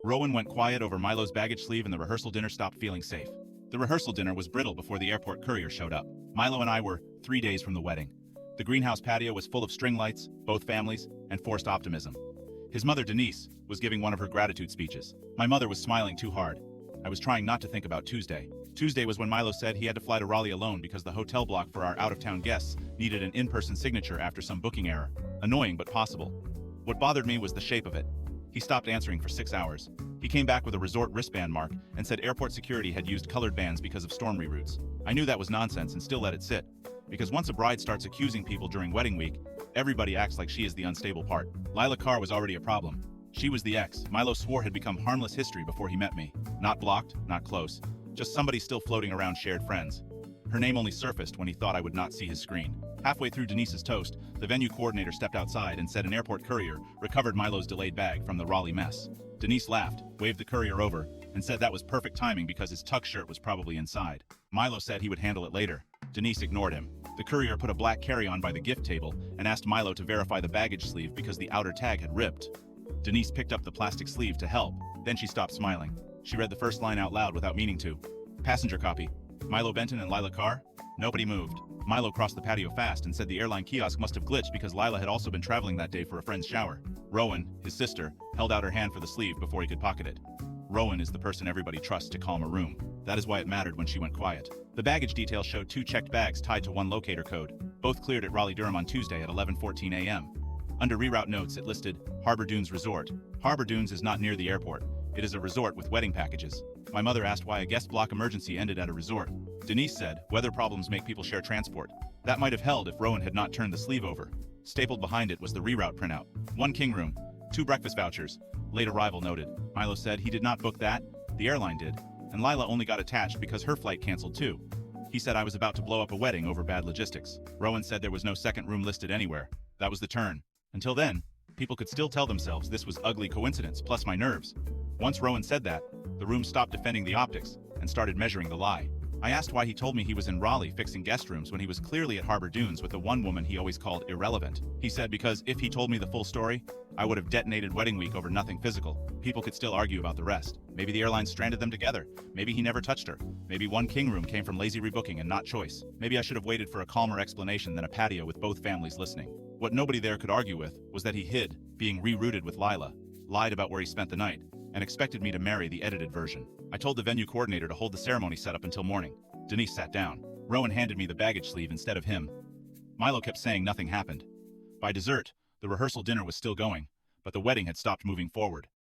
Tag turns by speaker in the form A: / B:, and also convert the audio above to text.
A: Rowan went quiet over Milo's baggage sleeve and the rehearsal dinner stopped feeling safe. The rehearsal dinner was brittle before the airport courier showed up. Milo and I were 3 days from the wedding. The greenhouse patio was full of string lights, both families, and forced optimism. His mother, Denise, was giving one of her gratitude speeches. My mother was smiling too hard. I was trying not to think about Tuesday. Tuesday was when Milo said he had to fly to Raleigh alone because the hotel block for our out-of-town guests needed an in-person signature after some booking error. Annoying but possible. What bothered me was the shape of it. He stopped answering for 6 hours. He came back with a resort wristband mark and said airport security had used colored bands because of storm reroutes. I knew that was nonsense and still let it sit. Because once a bride starts accusing people during wedding week, everybody acts like she is the unstable part. Lila Carr was already a problem. She was the ex Milo swore had become harmless history before he met me. Not blocked, not close. Just somebody still floating around shared friends. Her name only surfaced when he thought I would not see his screen. Halfway through Denise's toast, the venue coordinator stepped outside and said an airport courier recovered Milo's delayed bag from the Raleigh mess. Denise laughed, waved the courier over, and said that was perfect timing because his tuck shirt was probably inside. Milo said he would handle it later. Denise ignored him. The courier put a black carry-on by the gift table and asked Milo to verify the baggage sleeve because the outer tag had ripped. Denise picked up the plastic sleeve to help, then she stopped smiling. She read the first line out loud without meaning to. Passenger copy. Milo Benton and Lila Carr? Nobody moved. Milo crossed the patio fast and said the airline kiosk must have glitched because Lila had also been traveling that day for a friend's shower. Rowan, his sister, held out her hand for the sleeve before he could pocket it. Rowan is the person everybody trusts to calm a room. That is why it mattered when she went quiet. The baggage detail showed 2 checked bags tied to 1 locator code, both cleared at Raleigh-Durham on Tuesday at 11:14 a.m. Under reroute notes, it listed Harbor Dunes Resort. Harbor Dunes is not near the airport. It is a resort with wedding packages. My mother asked why a guest block emergency ended at a resort. Denise said, weather problems make people share transport. That might have held if Rowan had not turned the sleeve over. Stapled behind it was the reroute printout. 1 king room, 2 breakfast vouchers. Late arrival noted. Milo said he did not book that, the airline did, and Lila only got attached because her flight canceled too. He said I was about to blow up a wedding over bad logistics. Rowan said there was no second room listed anywhere. That was the turn. Until then, people could still tell themselves this was ugly coincidence plus my nerves. Once Rowan said that, the room stopped defending the optics and started measuring the lie. I asked why he told me he was in Raleigh fixing guest rooms when he was clearly at Harbor Dunes with the one woman he always called irrelevant. He said because if he told me the full story, I would have detonated wedding week over nothing physical. People could still argue about the rest. Maybe the airline stranded them together. Maybe he never touched her. Maybe 1 king room came from lazy rebooking and not choice. Maybe I should have waited for a calmer explanation than a patio with both families listening. What nobody there could argue with was that he hid, being rerouted with Lila, lied about where he spent the night, and expected me to marry the edited version. I told the venue coordinator to hold the ceremony set up until morning. Denise sat down. Rowan handed me the baggage sleeve instead of him. Milo kept saying nothing happened. By dessert, the rehearsal dinner was still going, but the wedding had stopped moving forward.